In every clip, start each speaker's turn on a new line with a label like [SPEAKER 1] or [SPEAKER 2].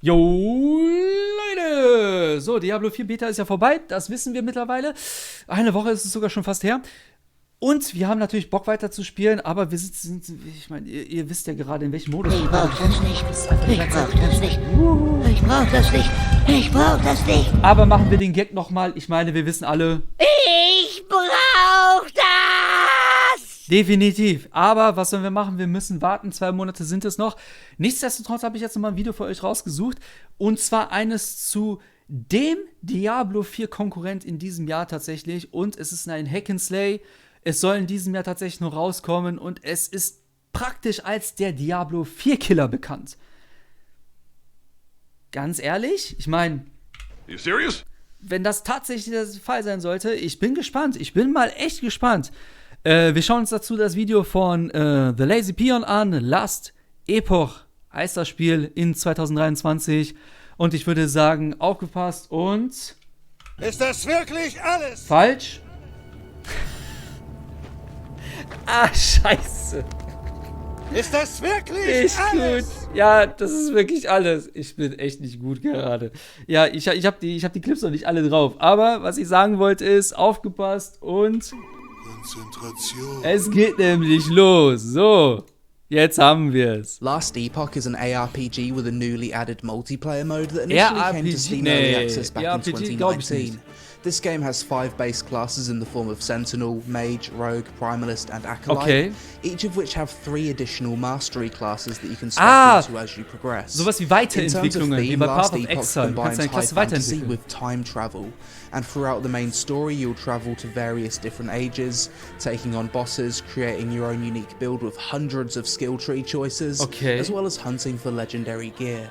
[SPEAKER 1] Jo, Leute! So, Diablo 4 Beta ist ja vorbei, das wissen wir mittlerweile. Eine Woche ist es sogar schon fast her. Und wir haben natürlich Bock weiter zu spielen, aber wir sind ich meine, ihr wisst ja gerade, in welchem Modus
[SPEAKER 2] Ich brauch das nicht. Ich brauch das nicht. Ich brauch das nicht. Ich brauch das nicht.
[SPEAKER 1] Aber machen wir den Gag nochmal. Ich meine, wir wissen alle.
[SPEAKER 2] Ich brauch das!
[SPEAKER 1] Definitiv. Aber was sollen wir machen? Wir müssen warten. 2 Monate sind es noch. Nichtsdestotrotz habe ich jetzt nochmal ein Video für euch rausgesucht. Und zwar eines zu dem Diablo 4 Konkurrent in diesem Jahr tatsächlich. Und es ist ein Hack and Slay. Es soll in diesem Jahr tatsächlich noch rauskommen. Und es ist praktisch als der Diablo 4 Killer bekannt. Ganz ehrlich, ich meine,
[SPEAKER 3] You serious?
[SPEAKER 1] wenn das tatsächlich der Fall sein sollte, ich bin gespannt. Ich bin mal echt gespannt. Wir schauen uns dazu das Video von The Lazy Peon an. Lasst, Epoch heißt das Spiel in 2023. Und ich würde sagen, aufgepasst und...
[SPEAKER 4] Ist das wirklich alles?
[SPEAKER 1] Falsch. Ah, scheiße.
[SPEAKER 4] Ist das wirklich
[SPEAKER 1] Nicht
[SPEAKER 4] alles?
[SPEAKER 1] gut. Ja, das ist wirklich alles. Ich bin echt nicht gut gerade. Ja, ich hab die Clips noch nicht alle drauf. Aber was ich sagen wollte ist, aufgepasst und...
[SPEAKER 4] Konzentration.
[SPEAKER 1] Es geht nämlich los. So, jetzt haben wir es.
[SPEAKER 5] Last Epoch is an ARPG with a newly added multiplayer mode that initially came to Steam Early Access back in
[SPEAKER 1] ARPG glaub ich nicht.
[SPEAKER 5] 2019. This game has 5 base classes in the form of Sentinel, Mage, Rogue, Primalist and Acolyte,
[SPEAKER 1] Okay.
[SPEAKER 5] each of which have 3 additional Mastery classes that you can spec into as you progress.
[SPEAKER 1] Sowas wie
[SPEAKER 5] In terms of
[SPEAKER 1] Weiterentwicklungen, wie
[SPEAKER 5] theme,
[SPEAKER 1] bei Path
[SPEAKER 5] Last
[SPEAKER 1] of
[SPEAKER 5] Epoch
[SPEAKER 1] Exile. Du kannst
[SPEAKER 5] combines
[SPEAKER 1] deine
[SPEAKER 5] high
[SPEAKER 1] Klasse
[SPEAKER 5] fantasy
[SPEAKER 1] weiterentwickeln.
[SPEAKER 5] with time travel, and throughout the main story you'll travel to various different ages, taking on bosses, creating your own unique build with hundreds of skill tree choices,
[SPEAKER 1] Okay.
[SPEAKER 5] as well as hunting for legendary gear.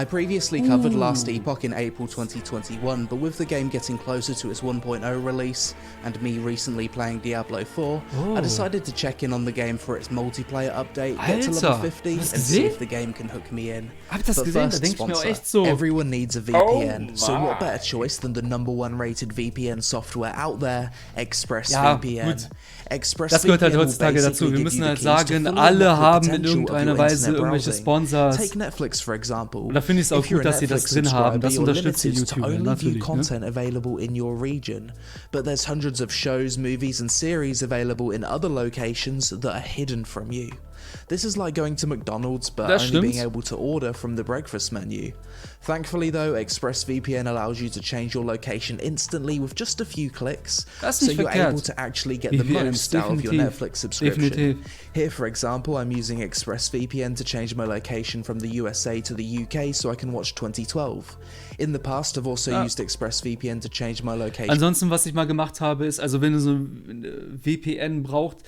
[SPEAKER 5] I previously covered Last Epoch in April 2021, but with the game getting closer to its 1.0 release, and me recently playing Diablo 4, I decided to check in on the game for its multiplayer update, get to level
[SPEAKER 1] Alter,
[SPEAKER 5] 50, and
[SPEAKER 1] hast du
[SPEAKER 5] see
[SPEAKER 1] gesehen?
[SPEAKER 5] if the game can hook me in.
[SPEAKER 1] Hab ich das
[SPEAKER 5] But
[SPEAKER 1] gesehen? Da
[SPEAKER 5] first,
[SPEAKER 1] denk ich mir auch
[SPEAKER 5] sponsor.
[SPEAKER 1] echt so.
[SPEAKER 5] Everyone needs a VPN,
[SPEAKER 1] Oh
[SPEAKER 5] so
[SPEAKER 1] my.
[SPEAKER 5] what better choice than the #1 rated VPN software out there,
[SPEAKER 1] Ja,
[SPEAKER 5] ExpressVPN.
[SPEAKER 1] gut. Das gehört halt
[SPEAKER 5] will
[SPEAKER 1] heutzutage dazu.
[SPEAKER 5] basically
[SPEAKER 1] Wir
[SPEAKER 5] müssen
[SPEAKER 1] müssen
[SPEAKER 5] halt
[SPEAKER 1] halt
[SPEAKER 5] sagen,
[SPEAKER 1] sagen,
[SPEAKER 5] alle
[SPEAKER 1] alle haben in
[SPEAKER 5] in
[SPEAKER 1] irgendeiner
[SPEAKER 5] irgendeiner
[SPEAKER 1] Weise irgendwelche Sponsors.
[SPEAKER 5] Take Netflix for example.
[SPEAKER 1] Und da finde ich es auch
[SPEAKER 5] If you're
[SPEAKER 1] gut,
[SPEAKER 5] a
[SPEAKER 1] dass sie das
[SPEAKER 5] Netflix
[SPEAKER 1] drin haben. Das
[SPEAKER 5] subscriber, you're
[SPEAKER 1] unterstützt die
[SPEAKER 5] limited to
[SPEAKER 1] YouTuber
[SPEAKER 5] only view
[SPEAKER 1] natürlich. Ne?
[SPEAKER 5] content available in your region, but there's hundreds of shows, movies and series available in other locations that are hidden from you. This is like going to McDonald's but
[SPEAKER 1] Das
[SPEAKER 5] only being
[SPEAKER 1] stimmt.
[SPEAKER 5] able to order from the breakfast menu. Thankfully though, ExpressVPN allows you to change your location instantly with just a few clicks,
[SPEAKER 1] Das ist
[SPEAKER 5] so
[SPEAKER 1] nicht
[SPEAKER 5] you're
[SPEAKER 1] verkehrt.
[SPEAKER 5] able to actually get the
[SPEAKER 1] VPN,
[SPEAKER 5] most out of your
[SPEAKER 1] definitiv.
[SPEAKER 5] Netflix subscription.
[SPEAKER 1] Definitiv.
[SPEAKER 5] Here for example, I'm using ExpressVPN to change my location from the USA to the UK so I can watch 2012. In the past, I've also used ExpressVPN to change my location.
[SPEAKER 1] Ansonsten, was ich mal gemacht habe, ist, also wenn ihr so ein VPN braucht,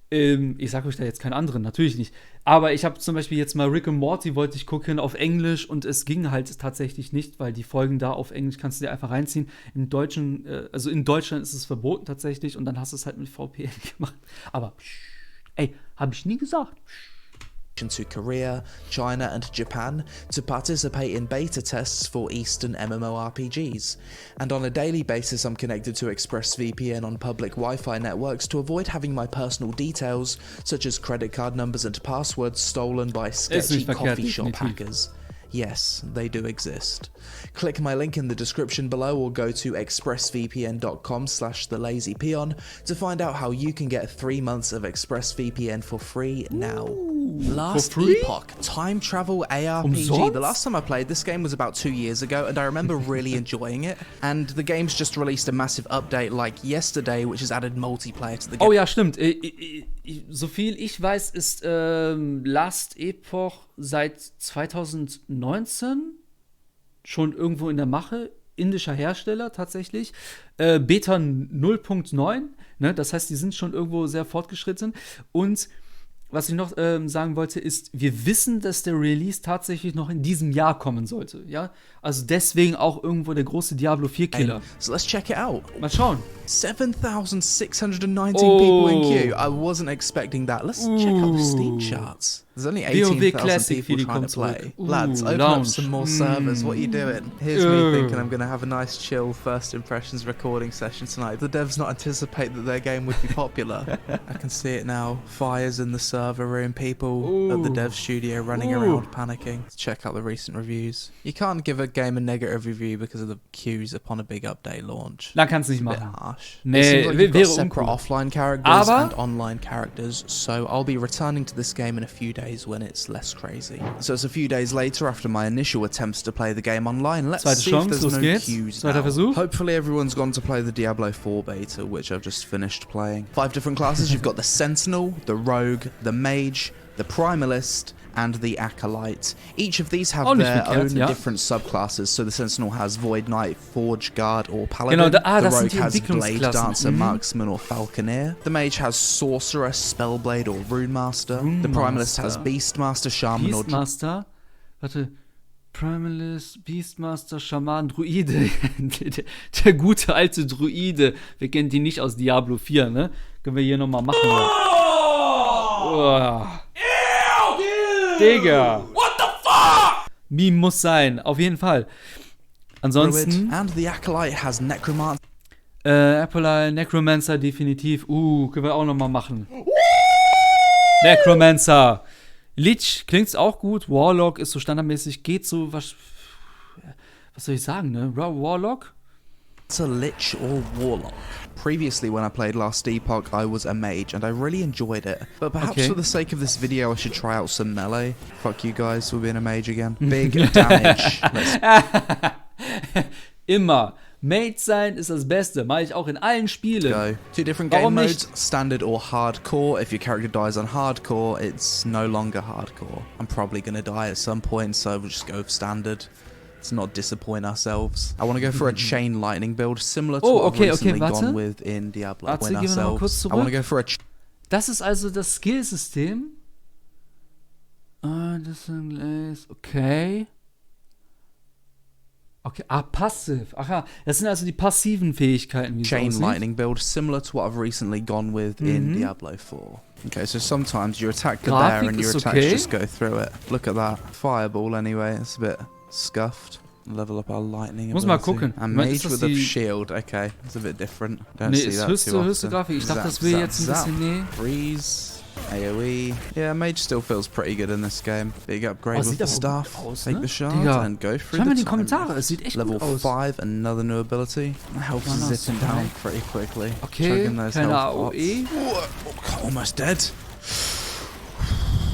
[SPEAKER 1] ich sage euch da jetzt keinen anderen, natürlich nicht. Aber ich habe zum Beispiel jetzt mal Rick and Morty wollte ich gucken auf Englisch und es ging halt tatsächlich nicht, weil die Folgen da auf Englisch kannst du dir einfach reinziehen. Im Deutschen, also in Deutschland ist es verboten tatsächlich und dann hast du es halt mit VPN gemacht. Aber, ey, habe ich nie gesagt.
[SPEAKER 5] To Korea, China and Japan to participate in beta tests for Eastern MMORPGs. And on a daily basis I'm connected to ExpressVPN on public Wi-Fi networks to avoid having my personal details, such as credit card numbers and passwords, stolen by sketchy
[SPEAKER 1] nicht verkehrt,
[SPEAKER 5] coffee shop
[SPEAKER 1] definitiv.
[SPEAKER 5] hackers. Yes, they do exist. Click my link in the description below or go to expressvpn.com/thelazypeon to find out how you can get 3 months of ExpressVPN for free now. Last
[SPEAKER 1] For free?
[SPEAKER 5] Epoch, time travel ARPG.
[SPEAKER 1] Umsonst?
[SPEAKER 5] The last time I played this game was about 2 years ago and I remember really enjoying it. And the game's just released a massive update like yesterday which has added multiplayer to the game.
[SPEAKER 1] Oh ja, stimmt. So viel ich weiß, ist Last Epoch seit 2019 schon irgendwo in der Mache. Indischer Hersteller tatsächlich. Beta 0.9. Ne? Das heißt, die sind schon irgendwo sehr fortgeschritten. Und was ich noch sagen wollte, ist, wir wissen, dass der Release tatsächlich noch in diesem Jahr kommen sollte. Ja? Also deswegen auch irgendwo der große Diablo 4 Killer.
[SPEAKER 5] So let's check it out.
[SPEAKER 1] Mal schauen.
[SPEAKER 5] 7,619 people in queue. I wasn't expecting that. Let's check out the Steam charts. There's only
[SPEAKER 1] WoW
[SPEAKER 5] 18,000
[SPEAKER 1] Classic
[SPEAKER 5] people
[SPEAKER 1] Feeling
[SPEAKER 5] trying to
[SPEAKER 1] kommt
[SPEAKER 5] play.
[SPEAKER 1] zurück.
[SPEAKER 5] Lads, open
[SPEAKER 1] Lounge.
[SPEAKER 5] up some more servers. What are you doing? Here's me thinking I'm going to have a nice chill first impressions recording session tonight. The devs not anticipate that their game would be popular. I can see it now. Fires in the server room. People at the dev studio running around panicking. Let's check out the recent reviews. You can't give a game a negative review because of the queues upon a big update launch.
[SPEAKER 1] Da kannst du nicht
[SPEAKER 5] It's a bit
[SPEAKER 1] machen.
[SPEAKER 5] harsh.
[SPEAKER 1] Nee,
[SPEAKER 5] It seems like you've got
[SPEAKER 1] wäre
[SPEAKER 5] separate
[SPEAKER 1] uncool.
[SPEAKER 5] offline characters
[SPEAKER 1] Aber-
[SPEAKER 5] and online characters, so I'll be returning to this game in a few days when it's less crazy. So it's a few days later after my initial attempts to play the game online. Let's
[SPEAKER 1] Zweite
[SPEAKER 5] see
[SPEAKER 1] Chance,
[SPEAKER 5] if there's
[SPEAKER 1] los
[SPEAKER 5] no
[SPEAKER 1] geht's.
[SPEAKER 5] queues
[SPEAKER 1] Zweiter
[SPEAKER 5] now.
[SPEAKER 1] Versuch.
[SPEAKER 5] Hopefully everyone's gone to play the Diablo 4 beta, which I've just finished playing. 5 different classes. You've got the Sentinel, the Rogue, the Mage, the Primalist, and the Acolyte. Each of these have
[SPEAKER 1] Auch nicht
[SPEAKER 5] their
[SPEAKER 1] verkehrt,
[SPEAKER 5] own
[SPEAKER 1] ja.
[SPEAKER 5] different subclasses. So the Sentinel has Void Knight, Forge Guard, or Paladin.
[SPEAKER 1] Genau,
[SPEAKER 5] The
[SPEAKER 1] das sind
[SPEAKER 5] Rogue
[SPEAKER 1] die
[SPEAKER 5] has Blade
[SPEAKER 1] Entwicklungsklassen.
[SPEAKER 5] Dancer,
[SPEAKER 1] Mhm.
[SPEAKER 5] Marksman, or Falconeer. The Mage has Sorcerer, Spellblade, or Runemaster. The Primalist has Beastmaster, Shaman, or
[SPEAKER 1] Beastmaster. Warte. Primalist, Beastmaster, Schaman, Druide. der gute alte Druide. Wir kennen die nicht aus Diablo 4, ne? Können wir hier nochmal machen. Oh. Digga. What the fuck? Meme muss sein, auf jeden Fall. Ansonsten,
[SPEAKER 5] And the Acolyte has Necromancer.
[SPEAKER 1] Apple Necromancer definitiv. Können wir auch nochmal machen. Necromancer. Lich klingt's auch gut. Warlock ist so standardmäßig. Geht so, was soll ich sagen, ne? Warlock?
[SPEAKER 5] It's a Lich or Warlock. Previously, when I played Last Epoch, I was a mage, and I really enjoyed it. But perhaps
[SPEAKER 1] Okay.
[SPEAKER 5] for the sake of this video, I should try out some melee. Fuck you guys for being a mage again. Big damage. Let's
[SPEAKER 1] Immer. Mage sein ist das Beste. Mache ich auch in allen Spielen.
[SPEAKER 5] go. 2 different game
[SPEAKER 1] Warum
[SPEAKER 5] modes,
[SPEAKER 1] nicht?
[SPEAKER 5] standard or hardcore. If your character dies on hardcore, it's no longer hardcore. I'm probably going to die at some point, so we'll just go with standard. Let's not disappoint ourselves. I want to go for a chain lightning build, similar to what I've recently
[SPEAKER 1] warte.
[SPEAKER 5] gone with in Diablo.
[SPEAKER 1] Warte,
[SPEAKER 5] Win
[SPEAKER 1] gehen wir noch mal
[SPEAKER 5] ourselves.
[SPEAKER 1] kurz
[SPEAKER 5] I want to
[SPEAKER 1] zurück.
[SPEAKER 5] go for a
[SPEAKER 1] Das ist also das Skillsystem. Das ist okay. Okay, passiv. Ach ja, das sind also die passiven Fähigkeiten, wie es
[SPEAKER 5] chain
[SPEAKER 1] aussieht.
[SPEAKER 5] lightning build, similar to what I've recently gone with in Diablo 4. Okay, so sometimes you attack the bear
[SPEAKER 1] Grafik
[SPEAKER 5] and your
[SPEAKER 1] ist
[SPEAKER 5] attacks
[SPEAKER 1] okay.
[SPEAKER 5] just go through it. Look at that. Fireball anyway, it's a bit scuffed. Level up our lightning
[SPEAKER 1] Muss mal
[SPEAKER 5] ability.
[SPEAKER 1] gucken.
[SPEAKER 5] And
[SPEAKER 1] Ist
[SPEAKER 5] mage
[SPEAKER 1] das
[SPEAKER 5] with a
[SPEAKER 1] die-
[SPEAKER 5] shield, okay. It's a bit different. Don't
[SPEAKER 1] Nee,
[SPEAKER 5] see
[SPEAKER 1] ist
[SPEAKER 5] that
[SPEAKER 1] höchste
[SPEAKER 5] too
[SPEAKER 1] Grafik.
[SPEAKER 5] often.
[SPEAKER 1] Ich dachte, das
[SPEAKER 5] Zap,
[SPEAKER 1] wäre
[SPEAKER 5] zap,
[SPEAKER 1] jetzt ein
[SPEAKER 5] zap.
[SPEAKER 1] bisschen, nee.
[SPEAKER 5] Freeze. AoE. Yeah, mage still feels pretty good in this game. Big upgrade with
[SPEAKER 1] sieht
[SPEAKER 5] the
[SPEAKER 1] aber gut
[SPEAKER 5] staff.
[SPEAKER 1] aus,
[SPEAKER 5] Take
[SPEAKER 1] ne?
[SPEAKER 5] the shard
[SPEAKER 1] Digga.
[SPEAKER 5] and go through
[SPEAKER 1] Schau mal in
[SPEAKER 5] the
[SPEAKER 1] die Kommentare,
[SPEAKER 5] time.
[SPEAKER 1] es sieht echt
[SPEAKER 5] Level
[SPEAKER 1] gut aus.
[SPEAKER 5] 5, another new ability. Health
[SPEAKER 1] Mana
[SPEAKER 5] is zipping down
[SPEAKER 1] Spike.
[SPEAKER 5] pretty quickly.
[SPEAKER 1] Okay,
[SPEAKER 5] Chugging those
[SPEAKER 1] keine
[SPEAKER 5] health
[SPEAKER 1] AOE.
[SPEAKER 5] pots. Oh, almost dead.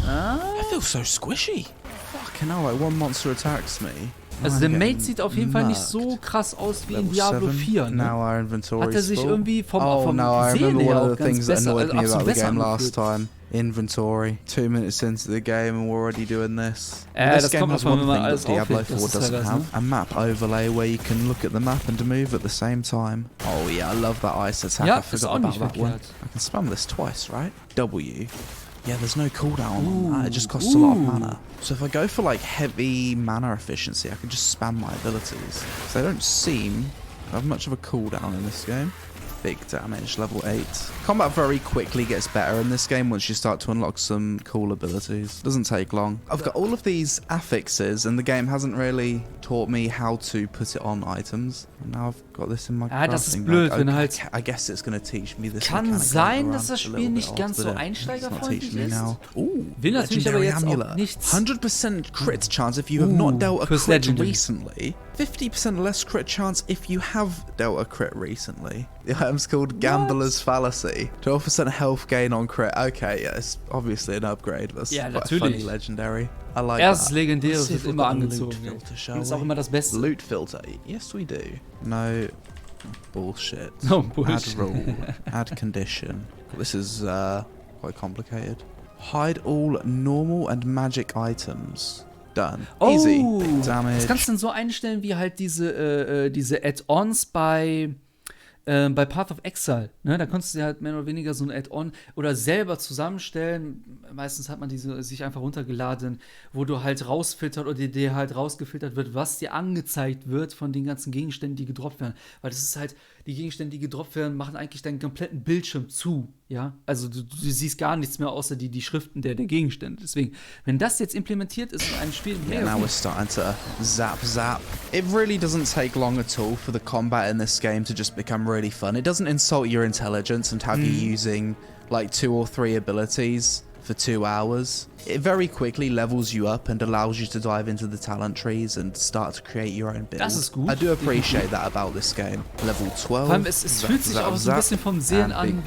[SPEAKER 5] I feel so squishy. Fucking hell, like one monster attacks me.
[SPEAKER 1] Also
[SPEAKER 5] I'm
[SPEAKER 1] der
[SPEAKER 5] getting
[SPEAKER 1] Mate sieht auf jeden Fall nicht
[SPEAKER 5] mugged.
[SPEAKER 1] so krass aus wie in
[SPEAKER 5] Level
[SPEAKER 1] Diablo
[SPEAKER 5] 7.
[SPEAKER 1] 4, ne?
[SPEAKER 5] Now our inventory
[SPEAKER 1] Hat er sich
[SPEAKER 5] full.
[SPEAKER 1] irgendwie vom
[SPEAKER 5] Oh
[SPEAKER 1] Sehen
[SPEAKER 5] no, I remember
[SPEAKER 1] her
[SPEAKER 5] one
[SPEAKER 1] auch
[SPEAKER 5] of the
[SPEAKER 1] ganz
[SPEAKER 5] things that
[SPEAKER 1] besser,
[SPEAKER 5] annoyed me
[SPEAKER 1] absolut
[SPEAKER 5] about the
[SPEAKER 1] besser
[SPEAKER 5] game last
[SPEAKER 1] angefühlt.
[SPEAKER 5] time. Inventory. 2 minutes into the game and we're already doing this.
[SPEAKER 1] Das
[SPEAKER 5] This game
[SPEAKER 1] kommt
[SPEAKER 5] has
[SPEAKER 1] davon,
[SPEAKER 5] one
[SPEAKER 1] wenn man
[SPEAKER 5] thing
[SPEAKER 1] alles
[SPEAKER 5] that Diablo
[SPEAKER 1] auflegt,
[SPEAKER 5] 4
[SPEAKER 1] das ist
[SPEAKER 5] doesn't
[SPEAKER 1] teilweise,
[SPEAKER 5] have.
[SPEAKER 1] ne?
[SPEAKER 5] A map overlay where you can look at the map and move at the same time. Oh yeah, I love that ice attack.
[SPEAKER 1] Ja,
[SPEAKER 5] I
[SPEAKER 1] ist
[SPEAKER 5] forgot
[SPEAKER 1] auch
[SPEAKER 5] about
[SPEAKER 1] nicht
[SPEAKER 5] that one.
[SPEAKER 1] verkehrt.
[SPEAKER 5] I can spam this twice, right? W. Yeah, there's no cooldown on that. It just costs a lot of mana. So if I go for like heavy mana efficiency, I can just spam my abilities. So they don't seem to have much of a cooldown in this game. Big damage, level 8. Combat very quickly gets better in this game once you start to unlock some cool abilities. Doesn't take long. I've got all of these affixes and the game hasn't really taught me how to put it on items. And now I've got this in my
[SPEAKER 1] Das ist
[SPEAKER 5] crafting
[SPEAKER 1] blöd,
[SPEAKER 5] bag.
[SPEAKER 1] wenn
[SPEAKER 5] Okay,
[SPEAKER 1] halt-
[SPEAKER 5] I guess it's going to teach me this
[SPEAKER 1] Kann
[SPEAKER 5] mechanic
[SPEAKER 1] sein,
[SPEAKER 5] later
[SPEAKER 1] dass das
[SPEAKER 5] on.
[SPEAKER 1] Spiel
[SPEAKER 5] A little
[SPEAKER 1] nicht
[SPEAKER 5] bit
[SPEAKER 1] ganz so
[SPEAKER 5] off, but it's not
[SPEAKER 1] einsteigerfreundlich
[SPEAKER 5] teaching me
[SPEAKER 1] ist.
[SPEAKER 5] now. Ooh,
[SPEAKER 1] Will natürlich aber
[SPEAKER 5] legendary
[SPEAKER 1] jetzt auch
[SPEAKER 5] amulet.
[SPEAKER 1] nichts-
[SPEAKER 5] 100% crit chance if you have not dealt a
[SPEAKER 1] fürs
[SPEAKER 5] crit
[SPEAKER 1] Legendary.
[SPEAKER 5] recently. 50% less crit chance if you have dealt a crit recently. The item's called Gambler's Fallacy. 12% health gain on crit. Okay, yeah, it's obviously an upgrade. That's
[SPEAKER 1] Ja,
[SPEAKER 5] quite
[SPEAKER 1] natürlich.
[SPEAKER 5] funny legendary. I like
[SPEAKER 1] Erstes
[SPEAKER 5] that.
[SPEAKER 1] Legendäres
[SPEAKER 5] Let's see if
[SPEAKER 1] wird
[SPEAKER 5] we've
[SPEAKER 1] immer
[SPEAKER 5] got a loot
[SPEAKER 1] angezogen.
[SPEAKER 5] filter, shall
[SPEAKER 1] Und ist auch
[SPEAKER 5] we?
[SPEAKER 1] immer das Beste.
[SPEAKER 5] Loot filter. Yes, we do. No bullshit.
[SPEAKER 1] No bullshit.
[SPEAKER 5] Add rule. Add condition. This is quite complicated. Hide all normal and magic items. Done. Easy. Big damage.
[SPEAKER 1] Das kannst du dann so einstellen wie halt diese Add-ons bei Path of Exile. Ne? Da konntest du dir halt mehr oder weniger so ein Add-on oder selber zusammenstellen. Meistens hat man diese sich einfach runtergeladen, wo du halt rausfiltert oder dir halt rausgefiltert wird, was dir angezeigt wird von den ganzen Gegenständen, die gedroppt werden. Weil das ist halt, die Gegenstände, die gedroppt werden, machen eigentlich deinen kompletten Bildschirm zu. Ja, also du siehst gar nichts mehr außer die Schriften der Gegenstände. Deswegen, wenn das jetzt implementiert ist in einem Spiel,
[SPEAKER 5] Yeah, now we're starting to zap. It really doesn't take long at all for the combat in this game to just become really fun. It doesn't insult your intelligence and have you using like 2 or 3 abilities for 2 hours. It very quickly levels you up and allows you to dive into the talent trees and start to create your own build.
[SPEAKER 1] Das ist gut.
[SPEAKER 5] I do appreciate that about this game. Level 12.
[SPEAKER 1] Vor allem, es fühlt sich auch so ein bisschen vom Sehen an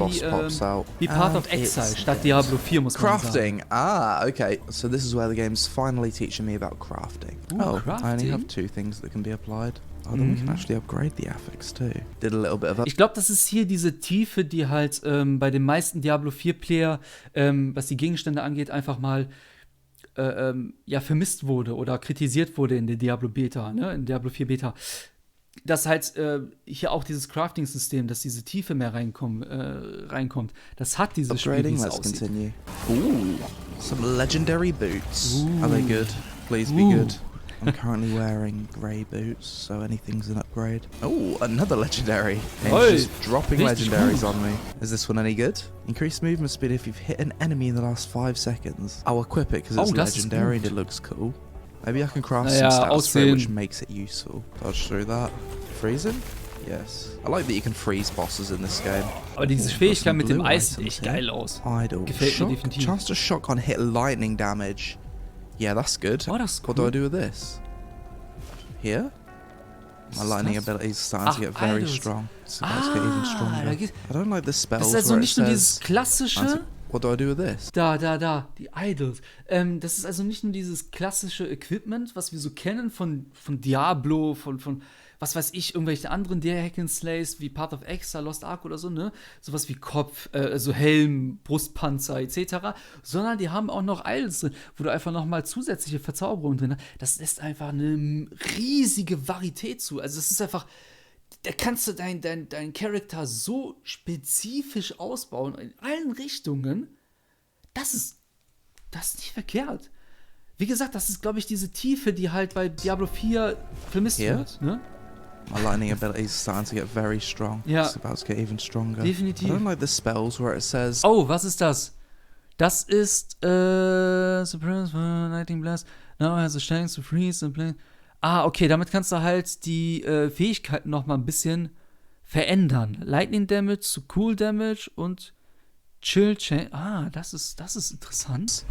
[SPEAKER 1] wie Path of Exile statt Diablo 4, muss man
[SPEAKER 5] crafting. Ah, okay. So this is where the game's finally teaching me about crafting.
[SPEAKER 1] Crafting?
[SPEAKER 5] I only have 2 things that can be applied. Oh, then we can actually upgrade the affix too. Did a little bit of
[SPEAKER 1] Ich glaube, das ist hier diese Tiefe, die halt bei den meisten Diablo 4-Player, was die Gegenstände angeht, einfach mal vermisst wurde oder kritisiert wurde in der Diablo Beta, ne? In Diablo 4 Beta. Dass halt hier auch dieses Crafting-System, dass diese Tiefe mehr reinkommt. Das hat dieses Spiel, wie es
[SPEAKER 5] Let's
[SPEAKER 1] aussieht.
[SPEAKER 5] continue. Ooh, some legendary boots. Are they good? Please be good. I'm currently wearing grey boots, so anything's an upgrade. Oh, another legendary. Game's just dropping
[SPEAKER 1] richtig
[SPEAKER 5] legendaries
[SPEAKER 1] gut.
[SPEAKER 5] on me. Is this one any good? Increased movement speed if you've hit an enemy in the last 5 seconds. I'll equip it because it's
[SPEAKER 1] das ist
[SPEAKER 5] legendary and
[SPEAKER 1] gut.
[SPEAKER 5] it looks cool. Maybe I can craft
[SPEAKER 1] Naja,
[SPEAKER 5] some stats for it, which
[SPEAKER 1] aussehen.
[SPEAKER 5] makes it useful. Dodge through that. Freezing? Yes. I like that you can freeze bosses in this game.
[SPEAKER 1] Aber diese
[SPEAKER 5] Got
[SPEAKER 1] Fähigkeit
[SPEAKER 5] some
[SPEAKER 1] mit dem
[SPEAKER 5] blue
[SPEAKER 1] Eis sieht
[SPEAKER 5] items
[SPEAKER 1] echt
[SPEAKER 5] here.
[SPEAKER 1] geil aus.
[SPEAKER 5] Idle.
[SPEAKER 1] Gefällt mir definitiv.
[SPEAKER 5] Chance to shock on hit lightning damage. Yeah, that's good.
[SPEAKER 1] Oh, das ist
[SPEAKER 5] What do I
[SPEAKER 1] cool.
[SPEAKER 5] do with this? Here? My lightning
[SPEAKER 1] das?
[SPEAKER 5] ability is starting to get very
[SPEAKER 1] Idols.
[SPEAKER 5] strong. It's about to get even
[SPEAKER 1] Da
[SPEAKER 5] stronger.
[SPEAKER 1] geht-
[SPEAKER 5] I don't like the spells
[SPEAKER 1] Das ist also
[SPEAKER 5] where it
[SPEAKER 1] nicht nur dieses
[SPEAKER 5] says...
[SPEAKER 1] klassische.
[SPEAKER 5] What do I do with this?
[SPEAKER 1] Da, die Idols. Das ist also nicht nur dieses klassische Equipment, was wir so kennen von Diablo, von was weiß ich, irgendwelche anderen Hack and Slays wie Path of Exile, Lost Ark oder so, ne? Sowas wie Kopf, so Helm, Brustpanzer etc. Sondern die haben auch noch Idols drin, wo du einfach nochmal zusätzliche Verzauberungen drin hast. Das lässt einfach eine riesige Varietät zu. Also das ist einfach, da kannst du deinen Charakter so spezifisch ausbauen in allen Richtungen. Das ist nicht verkehrt. Wie gesagt, das ist, glaube ich, diese Tiefe, die halt bei Diablo 4 vermisst
[SPEAKER 5] Hier?
[SPEAKER 1] wird. Ne?
[SPEAKER 5] My lightning ability is starting to get very strong.
[SPEAKER 1] Ja.
[SPEAKER 5] It's about to get even stronger.
[SPEAKER 1] Definitiv.
[SPEAKER 5] I don't like the spells where it says...
[SPEAKER 1] Oh, was ist das? Das ist Suppress Lightning Blast. Now has a chance to freeze and play. Okay, damit kannst du halt die Fähigkeiten noch mal ein bisschen verändern. Lightning Damage zu Cool Damage und Chill Chain. Das ist interessant.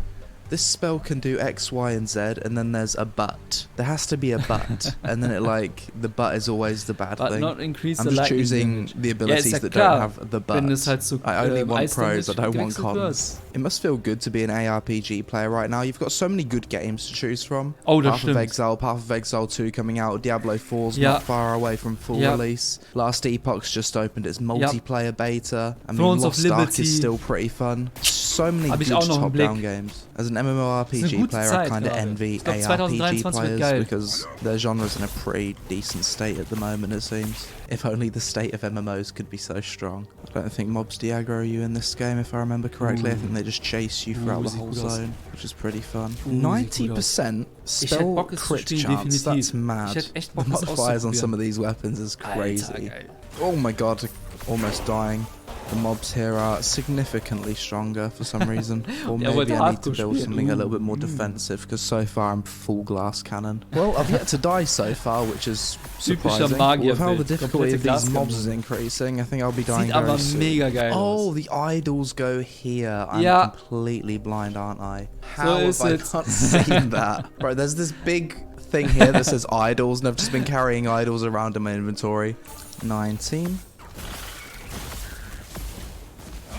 [SPEAKER 5] This spell can do X, Y, and Z, and then there's a but. There has to be a but, and then the but is always the bad
[SPEAKER 1] But
[SPEAKER 5] thing.
[SPEAKER 1] not increase
[SPEAKER 5] I'm
[SPEAKER 1] the
[SPEAKER 5] just
[SPEAKER 1] lightning
[SPEAKER 5] choosing
[SPEAKER 1] damage.
[SPEAKER 5] the abilities
[SPEAKER 1] ist ja
[SPEAKER 5] that
[SPEAKER 1] klar,
[SPEAKER 5] don't have the but.
[SPEAKER 1] wenn es halt so,
[SPEAKER 5] I only want
[SPEAKER 1] Ice
[SPEAKER 5] pros, I
[SPEAKER 1] Damage
[SPEAKER 5] don't want
[SPEAKER 1] gewechselt wird.
[SPEAKER 5] cons. It must feel good to be an ARPG player right now. You've got so many good games to choose from.
[SPEAKER 1] Oh, das
[SPEAKER 5] Path of
[SPEAKER 1] stimmt.
[SPEAKER 5] Exile, Path of Exile 2 coming out, Diablo 4's
[SPEAKER 1] Ja.
[SPEAKER 5] not far away from full
[SPEAKER 1] Ja.
[SPEAKER 5] release. Last Epoch's just opened its multiplayer beta. I mean,
[SPEAKER 1] Thrones of
[SPEAKER 5] Lost Ark
[SPEAKER 1] Liberty.
[SPEAKER 5] is still pretty fun. So many
[SPEAKER 1] Hab ich
[SPEAKER 5] good
[SPEAKER 1] auch noch im
[SPEAKER 5] top-down
[SPEAKER 1] Blick.
[SPEAKER 5] games. As an
[SPEAKER 1] Ist eine
[SPEAKER 5] MMORPG
[SPEAKER 1] gute
[SPEAKER 5] player, I
[SPEAKER 1] Zeit
[SPEAKER 5] kind of
[SPEAKER 1] gerade.
[SPEAKER 5] envy
[SPEAKER 1] Ich glaub,
[SPEAKER 5] ARPG
[SPEAKER 1] 2023 wird
[SPEAKER 5] players
[SPEAKER 1] geil.
[SPEAKER 5] because their genre's in a pretty decent state at the moment, it seems. If only the state of MMOs could be so strong. I don't think mobs de-aggro you in this game, if I remember correctly. I think they just chase you throughout the
[SPEAKER 1] sieht
[SPEAKER 5] whole
[SPEAKER 1] gut aus.
[SPEAKER 5] zone, which is pretty fun.
[SPEAKER 1] sieht gut aus.
[SPEAKER 5] 90%
[SPEAKER 1] Ich hätte
[SPEAKER 5] spell
[SPEAKER 1] Bock, es zu
[SPEAKER 5] crit
[SPEAKER 1] spielen,
[SPEAKER 5] chance,
[SPEAKER 1] definitiv.
[SPEAKER 5] that's mad.
[SPEAKER 1] Ich hätte echt
[SPEAKER 5] The
[SPEAKER 1] Bock, das
[SPEAKER 5] modifiers on
[SPEAKER 1] auszuprobieren.
[SPEAKER 5] some of these weapons is crazy.
[SPEAKER 1] Alter, geil.
[SPEAKER 5] Oh my god, almost dying. The mobs here are significantly stronger for some reason. Or
[SPEAKER 1] Ja,
[SPEAKER 5] maybe
[SPEAKER 1] aber
[SPEAKER 5] I need to
[SPEAKER 1] Hardcore
[SPEAKER 5] build
[SPEAKER 1] spielen.
[SPEAKER 5] something a little bit more defensive, because so far I'm full glass cannon. Well, I've yet to die so far, which is
[SPEAKER 1] Typischer
[SPEAKER 5] surprising.
[SPEAKER 1] Magier-
[SPEAKER 5] With how the
[SPEAKER 1] Bild.
[SPEAKER 5] difficulty of
[SPEAKER 1] Komplette
[SPEAKER 5] these mobs is
[SPEAKER 1] Glaskanone.
[SPEAKER 5] increasing, I think I'll be dying
[SPEAKER 1] Sieht
[SPEAKER 5] very
[SPEAKER 1] aber
[SPEAKER 5] soon.
[SPEAKER 1] mega geil
[SPEAKER 5] Oh,
[SPEAKER 1] aus.
[SPEAKER 5] the idols go here. I'm
[SPEAKER 1] Ja.
[SPEAKER 5] completely blind, aren't I?
[SPEAKER 1] So
[SPEAKER 5] How
[SPEAKER 1] is
[SPEAKER 5] have I
[SPEAKER 1] it.
[SPEAKER 5] not seen that? Bro, there's this big thing here that says idols, and I've just been carrying idols around in my inventory. 19.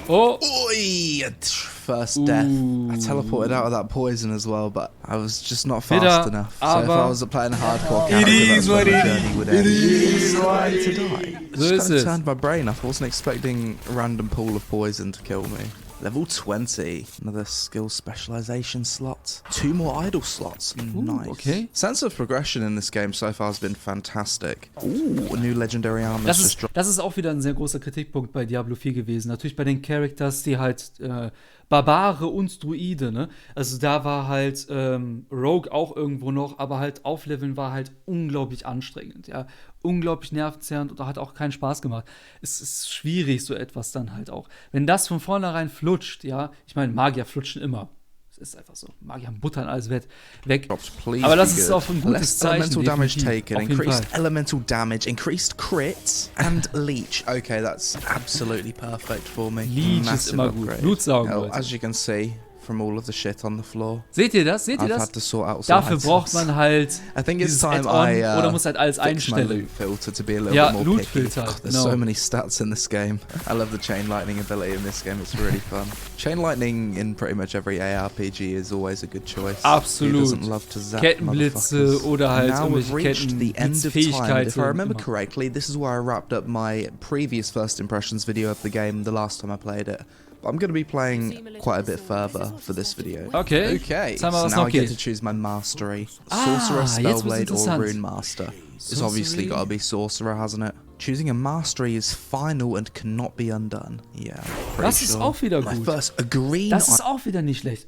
[SPEAKER 1] Oh,
[SPEAKER 5] Oi! First death. I teleported out of that poison as well, but I was just not fast
[SPEAKER 1] Bitter,
[SPEAKER 5] enough. So if I
[SPEAKER 1] aber-
[SPEAKER 5] was playing a hardcore character, that's where the journey would end. It is right to die. I
[SPEAKER 1] So
[SPEAKER 5] just
[SPEAKER 1] ist
[SPEAKER 5] kind of
[SPEAKER 1] es.
[SPEAKER 5] turned my brain off. I wasn't expecting a random pool of poison to kill me. Level 20. Another skill specialization slot. 2 more idle slots. Nice.
[SPEAKER 1] okay.
[SPEAKER 5] Sense of progression in this game so far has been fantastic. Ooh, a new legendary armor just dropped.
[SPEAKER 1] das ist auch wieder ein sehr großer Kritikpunkt bei Diablo 4 gewesen. Natürlich bei den Characters, die halt Barbare und Druide, ne? Also da war halt Rogue auch irgendwo noch, aber halt aufleveln war halt unglaublich anstrengend, ja. Unglaublich nervenzerrend und hat auch keinen Spaß gemacht. Es ist schwierig, so etwas dann halt auch. Wenn das von vornherein flutscht, ja, ich meine, Magier flutschen immer. Es ist einfach so. Magier haben Buttern alles weg. Aber das ist auch ein gutes
[SPEAKER 5] Less
[SPEAKER 1] Zeichen.
[SPEAKER 5] elemental damage
[SPEAKER 1] definitiv.
[SPEAKER 5] taken,
[SPEAKER 1] Auf jeden
[SPEAKER 5] increased
[SPEAKER 1] Fall.
[SPEAKER 5] elemental damage, increased crits, and leech. Okay, that's absolutely perfect for me.
[SPEAKER 1] Leech ist
[SPEAKER 5] Massive
[SPEAKER 1] immer gut.
[SPEAKER 5] upgrade.
[SPEAKER 1] Blutsaugen,
[SPEAKER 5] Oh,
[SPEAKER 1] Leute.
[SPEAKER 5] as you can see from all of the shit on the floor,
[SPEAKER 1] Seht ihr das? Seht ihr
[SPEAKER 5] I've
[SPEAKER 1] das?
[SPEAKER 5] had to sort out some
[SPEAKER 1] Dafür
[SPEAKER 5] items.
[SPEAKER 1] braucht man halt
[SPEAKER 5] I think it's
[SPEAKER 1] dieses
[SPEAKER 5] time
[SPEAKER 1] Add-on
[SPEAKER 5] I
[SPEAKER 1] oder muss halt alles
[SPEAKER 5] fix my
[SPEAKER 1] einstellen.
[SPEAKER 5] loot filter to be a little
[SPEAKER 1] Ja,
[SPEAKER 5] bit more
[SPEAKER 1] Loot-Filter,
[SPEAKER 5] picky. There's
[SPEAKER 1] genau.
[SPEAKER 5] so many stats in this game. I love the chain lightning ability in this game. It's really fun. Chain lightning in pretty much every ARPG is always a good choice.
[SPEAKER 1] Absolut.
[SPEAKER 5] Who doesn't love to zap
[SPEAKER 1] Kettenblitze
[SPEAKER 5] motherfuckers?
[SPEAKER 1] oder halt
[SPEAKER 5] Now we've
[SPEAKER 1] irgendwelche
[SPEAKER 5] reached the end of time.
[SPEAKER 1] Kettenblitzfähigkeiten.
[SPEAKER 5] If I remember
[SPEAKER 1] immer.
[SPEAKER 5] correctly, this is where I wrapped up my previous first impressions video of the game the last time I played it. But I'm going to be playing quite a bit further for this video.
[SPEAKER 1] Okay.
[SPEAKER 5] Okay,
[SPEAKER 1] Zeig mal,
[SPEAKER 5] so
[SPEAKER 1] was
[SPEAKER 5] now
[SPEAKER 1] noch
[SPEAKER 5] I get
[SPEAKER 1] geht.
[SPEAKER 5] to choose my mastery.
[SPEAKER 1] Ah,
[SPEAKER 5] Sorcerer,
[SPEAKER 1] jetzt wird's
[SPEAKER 5] Spellblade, or
[SPEAKER 1] interessant.
[SPEAKER 5] Rune Master. It's
[SPEAKER 1] Sorcery.
[SPEAKER 5] obviously got to be Sorcerer, hasn't it? Choosing a mastery is final and cannot be undone. Yeah, pretty
[SPEAKER 1] Das ist
[SPEAKER 5] sure.
[SPEAKER 1] auch wieder
[SPEAKER 5] My
[SPEAKER 1] gut.
[SPEAKER 5] first green
[SPEAKER 1] Das ist auch wieder nicht schlecht.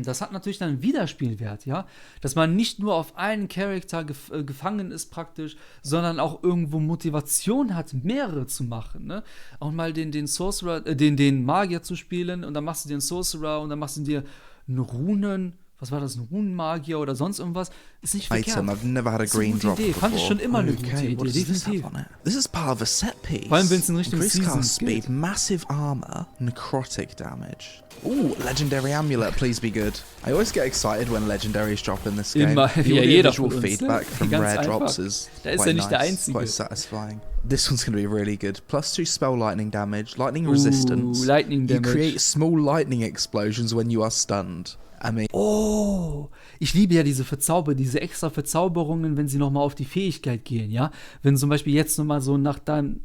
[SPEAKER 1] Das hat natürlich dann einen Wiederspielwert, ja. Dass man nicht nur auf einen Charakter gefangen ist praktisch, sondern auch irgendwo Motivation hat, mehrere zu machen, ne? Auch mal den Sorcerer, den Magier zu spielen und dann machst du den Sorcerer und dann machst du dir einen Runen. Was war das, ein Runenmagier oder sonst irgendwas? Ist nicht verkehrt.
[SPEAKER 5] item. I've never had a
[SPEAKER 1] Ist eine
[SPEAKER 5] green
[SPEAKER 1] gute
[SPEAKER 5] drop
[SPEAKER 1] Idee. Fand ich
[SPEAKER 5] before.
[SPEAKER 1] schon immer eine gute
[SPEAKER 5] Okay,
[SPEAKER 1] Idee,
[SPEAKER 5] what does this
[SPEAKER 1] definitiv.
[SPEAKER 5] have on it? This is part of a set piece.
[SPEAKER 1] Vor allem, wenn's in Richtung
[SPEAKER 5] Increased
[SPEAKER 1] Season
[SPEAKER 5] cast
[SPEAKER 1] geht.
[SPEAKER 5] speed, massive armor, necrotic damage. Ooh, legendary amulet, please be good. I always get excited when legendaries drop in this game.
[SPEAKER 1] Immer,
[SPEAKER 5] The
[SPEAKER 1] ja, jeder
[SPEAKER 5] audiovisual
[SPEAKER 1] von uns, ne?
[SPEAKER 5] feedback from
[SPEAKER 1] Ganz
[SPEAKER 5] rare
[SPEAKER 1] einfach.
[SPEAKER 5] drops is
[SPEAKER 1] Da ist
[SPEAKER 5] quite
[SPEAKER 1] er nicht der
[SPEAKER 5] nice,
[SPEAKER 1] Einzige.
[SPEAKER 5] quite satisfying. This one's going to be really good. +2 spell lightning damage, lightning resistance.
[SPEAKER 1] Lightning
[SPEAKER 5] You
[SPEAKER 1] Damage.
[SPEAKER 5] create small lightning explosions when you are stunned. I mean,
[SPEAKER 1] Oh, ich liebe ja diese extra Verzauberungen, wenn sie nochmal auf die Fähigkeit gehen, ja? Wenn zum Beispiel jetzt nochmal so nachdem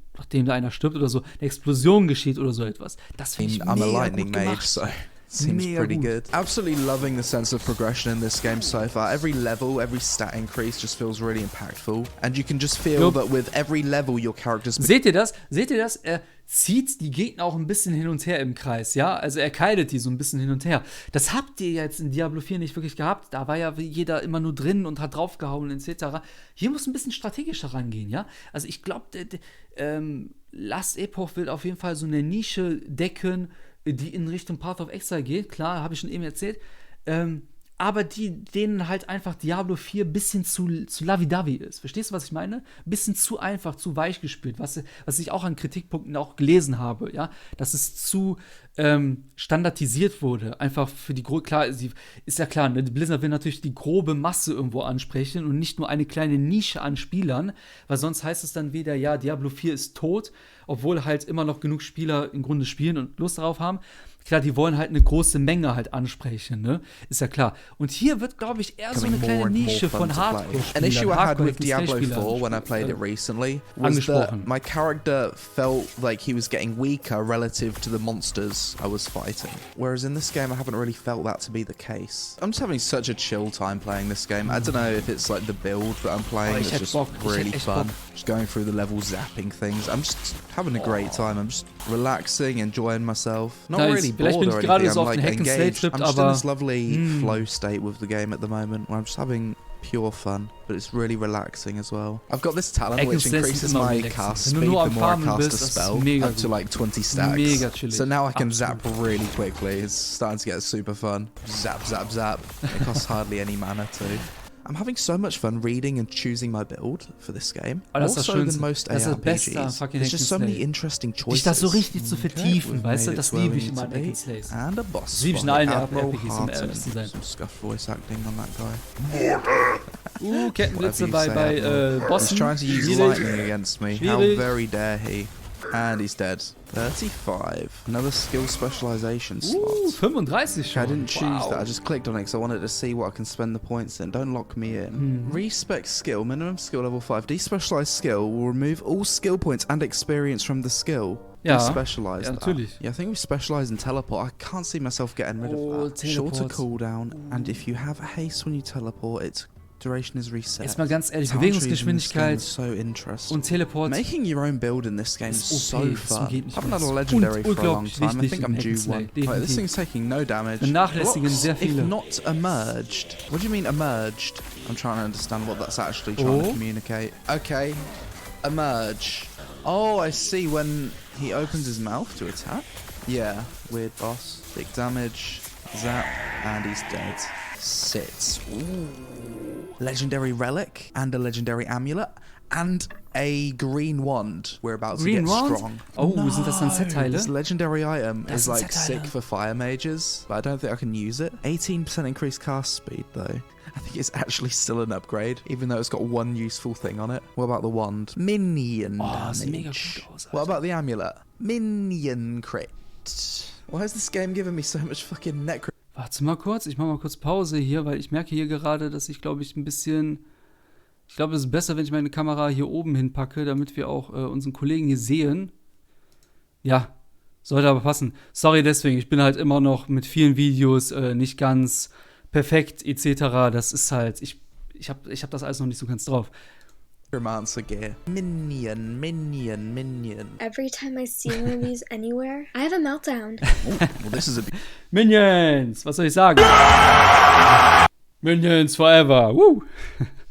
[SPEAKER 1] da einer stirbt oder so, eine Explosion geschieht oder so etwas. Das finde ich
[SPEAKER 5] I'm a
[SPEAKER 1] mega
[SPEAKER 5] lightning
[SPEAKER 1] gut
[SPEAKER 5] mage,
[SPEAKER 1] gemacht.
[SPEAKER 5] so seems
[SPEAKER 1] Mega
[SPEAKER 5] pretty
[SPEAKER 1] gut.
[SPEAKER 5] good. Absolutely loving the sense of progression in this game so far. Every level, every stat increase just feels really impactful. And you can just feel
[SPEAKER 1] Yup.
[SPEAKER 5] that with every level your character's
[SPEAKER 1] Seht ihr das? Seht ihr das? Er zieht die Gegner auch ein bisschen hin und her im Kreis, ja? Also er keilt die so ein bisschen hin und her. Das habt ihr jetzt in Diablo 4 nicht wirklich gehabt. Da war ja jeder immer nur drin und hat draufgehauen etc. Hier muss ein bisschen strategischer rangehen, ja? Also ich glaube, Lastepoch will auf jeden Fall so eine Nische decken, die in Richtung Path of Exile geht. Klar, habe ich schon eben erzählt. Aber denen halt einfach Diablo 4 ein bisschen zu lavidavi ist. Verstehst du, was ich meine? Ein bisschen zu einfach, zu weich gespielt, was ich auch an Kritikpunkten auch gelesen habe, ja, dass es zu standardisiert wurde, einfach für die klar, ist ja klar, ne? Blizzard will natürlich die grobe Masse irgendwo ansprechen und nicht nur eine kleine Nische an Spielern, weil sonst heißt es dann wieder, ja, Diablo 4 ist tot, obwohl halt immer noch genug Spieler im Grunde spielen und Lust darauf haben. Klar, die wollen halt eine große Menge halt ansprechen, ne? Ist ja klar. Und hier wird, glaube ich, eher so eine kleine Nische von
[SPEAKER 5] An issue I had with Diablo 4 when I played it
[SPEAKER 1] Hardcore-Spielern
[SPEAKER 5] recently was that
[SPEAKER 1] angesprochen.
[SPEAKER 5] my character felt like he was getting weaker relative to the monsters I was fighting. Whereas in this game I haven't really felt that to be the case. I'm just having such a chill time playing this game. I don't know if it's like the build that I'm playing
[SPEAKER 1] ich
[SPEAKER 5] that's
[SPEAKER 1] hätte
[SPEAKER 5] just
[SPEAKER 1] Bock, ich
[SPEAKER 5] really
[SPEAKER 1] hätte echt
[SPEAKER 5] fun.
[SPEAKER 1] Bock.
[SPEAKER 5] Just going through the levels, zapping things. I'm just having a great time. I'm just relaxing, enjoying myself. Not
[SPEAKER 1] Nice.
[SPEAKER 5] really
[SPEAKER 1] Vielleicht
[SPEAKER 5] bored
[SPEAKER 1] bin
[SPEAKER 5] or
[SPEAKER 1] ich gerade
[SPEAKER 5] anything.
[SPEAKER 1] so
[SPEAKER 5] I'm
[SPEAKER 1] auf den
[SPEAKER 5] like engaged.
[SPEAKER 1] Hack-and-Slay-Trip,
[SPEAKER 5] I'm just in
[SPEAKER 1] aber
[SPEAKER 5] this lovely flow state with the game at the moment where I'm just having pure fun, but it's really relaxing as well. I've got this talent which
[SPEAKER 1] Hack-and-Slays
[SPEAKER 5] increases
[SPEAKER 1] sind immer
[SPEAKER 5] my
[SPEAKER 1] relaxing.
[SPEAKER 5] cast
[SPEAKER 1] Wenn du
[SPEAKER 5] speed
[SPEAKER 1] nur
[SPEAKER 5] the
[SPEAKER 1] am
[SPEAKER 5] more I
[SPEAKER 1] Farmen
[SPEAKER 5] cast
[SPEAKER 1] bist,
[SPEAKER 5] a
[SPEAKER 1] das ist
[SPEAKER 5] spell,
[SPEAKER 1] mega
[SPEAKER 5] up to
[SPEAKER 1] gut.
[SPEAKER 5] like 20 stacks.
[SPEAKER 1] Mega chillig.
[SPEAKER 5] So now I can
[SPEAKER 1] Absolut.
[SPEAKER 5] zap really quickly. It's starting to get super fun. Zap, zap, zap. It costs hardly any mana too. I'm having so much fun reading and choosing my build for this game.
[SPEAKER 1] Aber das ist
[SPEAKER 5] More
[SPEAKER 1] das
[SPEAKER 5] so
[SPEAKER 1] Schönste.
[SPEAKER 5] than most
[SPEAKER 1] Das ist das Beste an
[SPEAKER 5] ARPGs.
[SPEAKER 1] fucking
[SPEAKER 5] There's just so many
[SPEAKER 1] Hack-and-Slay.
[SPEAKER 5] interesting
[SPEAKER 1] Dich
[SPEAKER 5] choices.
[SPEAKER 1] da so richtig zu vertiefen,
[SPEAKER 5] we've
[SPEAKER 1] weißt du?
[SPEAKER 5] made it
[SPEAKER 1] Das
[SPEAKER 5] to where
[SPEAKER 1] liebe
[SPEAKER 5] we
[SPEAKER 1] ich
[SPEAKER 5] need
[SPEAKER 1] immer
[SPEAKER 5] to
[SPEAKER 1] an
[SPEAKER 5] be.
[SPEAKER 1] Hack-and-Slays.
[SPEAKER 5] And a boss
[SPEAKER 1] Das liebe ich in
[SPEAKER 5] fight.
[SPEAKER 1] allen
[SPEAKER 5] Admiral
[SPEAKER 1] RPGs, um
[SPEAKER 5] Harton.
[SPEAKER 1] ehrlich zu sein.
[SPEAKER 5] Some scuffed voice acting on that guy.
[SPEAKER 1] Kettenblitze
[SPEAKER 5] Whatever you
[SPEAKER 1] bei
[SPEAKER 5] say, Admiral.
[SPEAKER 1] Bossen.
[SPEAKER 5] He's trying to use
[SPEAKER 1] Schwierig.
[SPEAKER 5] lightning against me. How
[SPEAKER 1] Schwierig.
[SPEAKER 5] very dare he. And he's dead. 35. Another skill specialization slot.
[SPEAKER 1] 35
[SPEAKER 5] I
[SPEAKER 1] schon.
[SPEAKER 5] didn't choose
[SPEAKER 1] Wow.
[SPEAKER 5] that. I just clicked on it because I wanted to see what I can spend the points in. Don't lock me in. Respec skill, minimum skill level 5. Despecialized skill will remove all skill points and experience from the skill.
[SPEAKER 1] Ja.
[SPEAKER 5] We specialize
[SPEAKER 1] Ja,
[SPEAKER 5] that.
[SPEAKER 1] natürlich.
[SPEAKER 5] Yeah, I think we specialize in teleport. I can't see myself getting rid
[SPEAKER 1] Oh,
[SPEAKER 5] of that. Shorter
[SPEAKER 1] teleport.
[SPEAKER 5] cooldown, and if you have haste when you teleport, it's Duration is reset.
[SPEAKER 1] Jetzt mal ganz ehrlich,
[SPEAKER 5] Countries in this game
[SPEAKER 1] Bewegungsgeschwindigkeit
[SPEAKER 5] is so interesting.
[SPEAKER 1] und Teleport
[SPEAKER 5] Making your own build in this game is
[SPEAKER 1] ist
[SPEAKER 5] so
[SPEAKER 1] OP, das
[SPEAKER 5] fun.
[SPEAKER 1] geht nicht
[SPEAKER 5] I haven't
[SPEAKER 1] mehr.
[SPEAKER 5] had a legendary
[SPEAKER 1] Und
[SPEAKER 5] for a long
[SPEAKER 1] unglaublich
[SPEAKER 5] time. I
[SPEAKER 1] wichtig
[SPEAKER 5] think
[SPEAKER 1] im
[SPEAKER 5] I'm due
[SPEAKER 1] Hack'n'Slay,
[SPEAKER 5] one. Wait,
[SPEAKER 1] definitiv.
[SPEAKER 5] this thing's taking no damage.
[SPEAKER 1] Vernachlässigen sehr viele.
[SPEAKER 5] If not emerged. What do you mean emerged? I'm trying to understand what that's actually trying to communicate. Okay. Emerge. Oh, I see. When he opens his mouth to attack? Yeah. Weird boss. Big damage. Zap. And he's dead. Sit. Ooh. Legendary relic. And a legendary amulet. And a green wand. We're about to
[SPEAKER 1] Green
[SPEAKER 5] get
[SPEAKER 1] wand?
[SPEAKER 5] strong.
[SPEAKER 1] Oh, sind das dann Set-Teile?
[SPEAKER 5] This legendary item
[SPEAKER 1] Das
[SPEAKER 5] is
[SPEAKER 1] sind
[SPEAKER 5] like
[SPEAKER 1] Set-Teile.
[SPEAKER 5] sick for fire mages, but I don't think I can use it. 18% increased cast speed though. I think it's actually still an upgrade, even though it's got one useful thing on it. What about the wand? Minion
[SPEAKER 1] Oh, sieht mega
[SPEAKER 5] damage.
[SPEAKER 1] gut aus,
[SPEAKER 5] What
[SPEAKER 1] Alter.
[SPEAKER 5] about the amulet? Minion crit. Why is this game giving me so much fucking neck crit?
[SPEAKER 1] Warte mal kurz, ich mache mal kurz Pause hier, weil ich merke hier gerade, dass ich glaube ich ein bisschen... Ich glaube, es ist besser, wenn ich meine Kamera hier oben hinpacke, damit wir auch unseren Kollegen hier sehen. Ja, sollte aber passen. Sorry deswegen, ich bin halt immer noch mit vielen Videos nicht ganz perfekt etc. Das ist halt, ich hab das alles noch nicht so ganz drauf.
[SPEAKER 5] Romancer gear. Minion.
[SPEAKER 3] Every time I see one of these anywhere, I have a meltdown.
[SPEAKER 5] Well, this is a
[SPEAKER 1] Minions, was soll ich sagen? Minions forever, woo!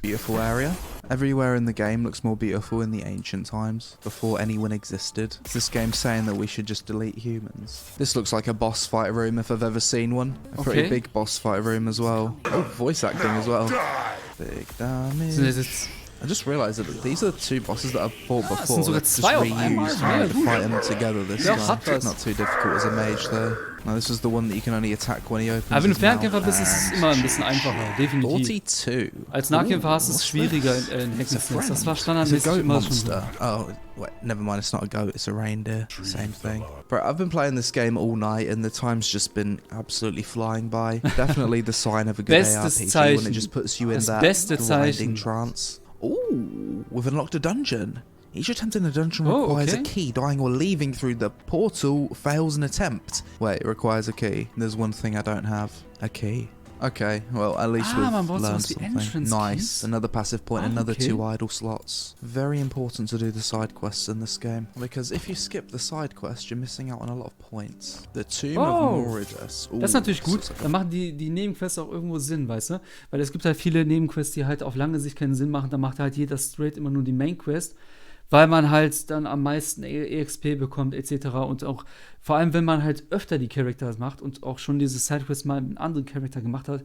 [SPEAKER 5] beautiful area. Everywhere in the game looks more beautiful in the ancient times, before anyone existed. Is this game saying that we should just delete humans? This looks like a boss fight room if I've ever seen one. A pretty
[SPEAKER 1] Okay.
[SPEAKER 5] big boss fight room as well. Oh, voice acting as well. Big damage.
[SPEAKER 1] Sind das jetzt
[SPEAKER 5] I just realised that these are the two bosses that I've fought
[SPEAKER 1] Ah, es
[SPEAKER 5] before.
[SPEAKER 1] sind sogar
[SPEAKER 5] Let's
[SPEAKER 1] zwei
[SPEAKER 5] just
[SPEAKER 1] auf einmal.
[SPEAKER 5] reuse
[SPEAKER 1] Ja,
[SPEAKER 5] and
[SPEAKER 1] gut.
[SPEAKER 5] fight them together this
[SPEAKER 1] Ja,
[SPEAKER 5] time.
[SPEAKER 1] hat das.
[SPEAKER 5] Not too difficult as a mage though. No, this is the one that you can only attack when he opens
[SPEAKER 1] Aber wenn du
[SPEAKER 5] his mouth.
[SPEAKER 1] Fernkämpfer bist, ist es immer ein bisschen einfacher, definitiv.
[SPEAKER 5] 42.
[SPEAKER 1] Als Nahkämpfer hast du es
[SPEAKER 5] what's
[SPEAKER 1] schwieriger
[SPEAKER 5] this?
[SPEAKER 1] in
[SPEAKER 5] It's a
[SPEAKER 1] Hack'n'Slash. Das
[SPEAKER 5] friend.
[SPEAKER 1] war
[SPEAKER 5] It's a
[SPEAKER 1] standardmäßig
[SPEAKER 5] goat
[SPEAKER 1] immer schon.
[SPEAKER 5] monster. Oh, wait, never mind. It's not a goat. It's a reindeer. Same thing. Bro, I've been playing this game all night, and the time's just been absolutely flying by. Definitely the sign of a good
[SPEAKER 1] Bestes
[SPEAKER 5] ARPG
[SPEAKER 1] Zeichen.
[SPEAKER 5] when it just puts you in
[SPEAKER 1] Das
[SPEAKER 5] that
[SPEAKER 1] beste
[SPEAKER 5] grinding
[SPEAKER 1] Zeichen.
[SPEAKER 5] trance. Ooh, we've unlocked a dungeon. Each attempt in a dungeon
[SPEAKER 1] Oh,
[SPEAKER 5] requires
[SPEAKER 1] okay.
[SPEAKER 5] a key. Dying or leaving through the portal fails an attempt. Wait, it requires a key. There's one thing I don't have. A key. Okay, well, at least
[SPEAKER 1] man
[SPEAKER 5] we've
[SPEAKER 1] braucht
[SPEAKER 5] learned
[SPEAKER 1] sowas wie
[SPEAKER 5] something.
[SPEAKER 1] Entrance
[SPEAKER 5] Nice.
[SPEAKER 1] keys.
[SPEAKER 5] Another passive point,
[SPEAKER 1] Ah,
[SPEAKER 5] another
[SPEAKER 1] okay.
[SPEAKER 5] 2 idle slots. Very important to do the side quests in this game, because if you skip the side quest, you're missing out on a lot of points. The Tomb
[SPEAKER 1] Oh.
[SPEAKER 5] of Moridus.
[SPEAKER 1] Das ist natürlich
[SPEAKER 5] Ooh,
[SPEAKER 1] gut.
[SPEAKER 5] looks like
[SPEAKER 1] Dann machen die Nebenquests auch irgendwo Sinn, weißt du? Weil es gibt halt viele Nebenquests, die halt auf lange Sicht keinen Sinn machen. Da macht halt jeder straight immer nur die Main-Quest, weil man halt dann am meisten EXP bekommt etc. Und auch, vor allem wenn man halt öfter die Characters macht und auch schon diese Sidequests mal mit einem anderen Charakter gemacht hat,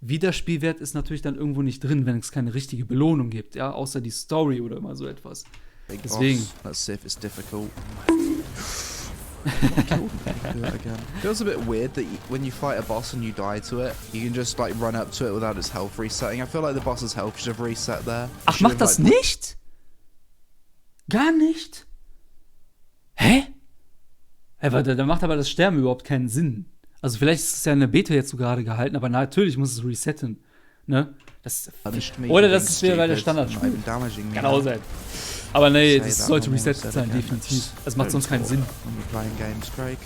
[SPEAKER 1] Wiederspielwert ist natürlich dann irgendwo nicht drin, wenn es keine richtige Belohnung gibt, ja, außer die Story oder mal so etwas.
[SPEAKER 5] Big
[SPEAKER 1] Deswegen.
[SPEAKER 5] boss. Let's see if it's difficult. Do that again. Feels a bit weird that when you fight a boss and you die to it, you can just like run up to it without its health resetting. I feel like the boss's health should have reset there. It
[SPEAKER 1] Ach,
[SPEAKER 5] should
[SPEAKER 1] macht
[SPEAKER 5] have,
[SPEAKER 1] das
[SPEAKER 5] like,
[SPEAKER 1] nicht? Gar nicht? Hä? Hä, warte, da macht aber das Sterben überhaupt keinen Sinn. Also vielleicht ist es ja in der Beta jetzt so gerade gehalten, aber natürlich muss es resetten. Ne? Das,
[SPEAKER 5] punished me
[SPEAKER 1] oder
[SPEAKER 5] for
[SPEAKER 1] das
[SPEAKER 5] being
[SPEAKER 1] wäre der
[SPEAKER 5] stupid and
[SPEAKER 1] Standard.
[SPEAKER 5] not even damaging me.
[SPEAKER 1] Kann auch sein. Aber nee,
[SPEAKER 5] Say
[SPEAKER 1] das
[SPEAKER 5] that
[SPEAKER 1] sollte
[SPEAKER 5] one more,
[SPEAKER 1] resettet
[SPEAKER 5] say
[SPEAKER 1] sein,
[SPEAKER 5] that again.
[SPEAKER 1] definitiv. Das macht sonst keinen Sinn.
[SPEAKER 5] When you're playing games, Craig.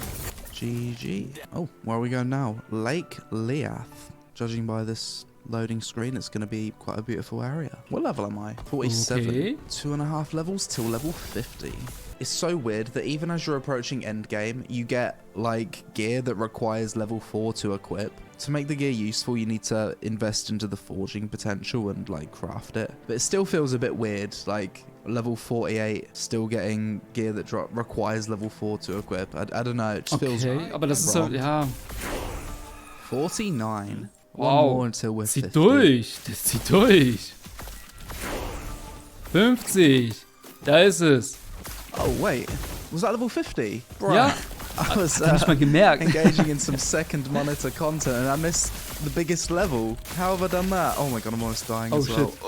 [SPEAKER 5] GG. Oh, where are we going now? Lake Leath. Judging by this loading screen, it's going to be quite a beautiful area. What level am I? 47.
[SPEAKER 1] Okay.
[SPEAKER 5] 2.5 levels till level 50. It's so weird that even as you're approaching endgame, you get like gear that requires level 4 to equip. To make the gear useful, you need to invest into the forging potential and like craft it. But it still feels a bit weird, like level 48 still getting gear that requires level 4 to equip. I don't know, it just feels
[SPEAKER 1] Okay, aber das ist
[SPEAKER 5] wrong.
[SPEAKER 1] so, ja,
[SPEAKER 5] 49. One
[SPEAKER 1] wow.
[SPEAKER 5] more until we're
[SPEAKER 1] Zieht
[SPEAKER 5] 50.
[SPEAKER 1] durch, das zieht durch. 50, da ist es.
[SPEAKER 5] Oh wait, was that level 50? Bruh.
[SPEAKER 1] Ja,
[SPEAKER 5] I was
[SPEAKER 1] hab nicht mal gemerkt.
[SPEAKER 5] engaging in some second monitor content and I missed the biggest level. How have I done that? Oh my god, I'm almost dying
[SPEAKER 1] Oh,
[SPEAKER 5] as well.
[SPEAKER 1] shit.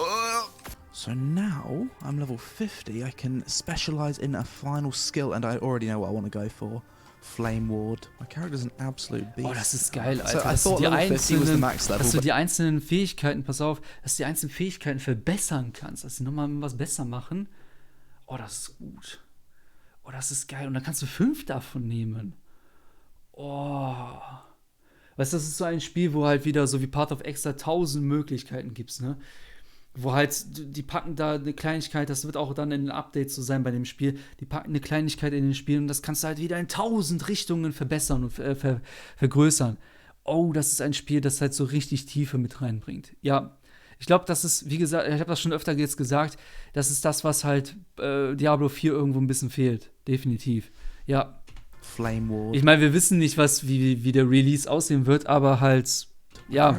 [SPEAKER 5] So now I'm level 50. I can specialize in a final skill and I already know what I want to go for. Flame Ward. My character's an absolute beast.
[SPEAKER 1] Oh, das ist geil, Alter.
[SPEAKER 5] So I
[SPEAKER 1] dass du
[SPEAKER 5] thought
[SPEAKER 1] die
[SPEAKER 5] level 50 was the max level,
[SPEAKER 1] dass du
[SPEAKER 5] but
[SPEAKER 1] die einzelnen Fähigkeiten, pass auf, dass du die einzelnen Fähigkeiten verbessern kannst, dass sie nochmal was besser machen. Oh, das ist gut. Oh, das ist geil. Und dann kannst du 5 davon nehmen. Oh. Weißt du, das ist so ein Spiel, wo halt wieder so wie Path of Exile 1000 Möglichkeiten gibt's, ne? Wo halt, die packen da eine Kleinigkeit, das wird auch dann in den Updates so sein bei dem Spiel, die packen eine Kleinigkeit in den Spiel und das kannst du halt wieder in 1000 Richtungen verbessern und vergrößern. Oh, das ist ein Spiel, das halt so richtig Tiefe mit reinbringt. Ja, ich glaube, das ist, wie gesagt, ich habe das schon öfter jetzt gesagt, das ist das, was halt Diablo 4 irgendwo ein bisschen fehlt. Definitiv. Ja.
[SPEAKER 5] Flame War.
[SPEAKER 1] Ich meine, wir wissen nicht, wie der Release aussehen wird, aber halt, ja,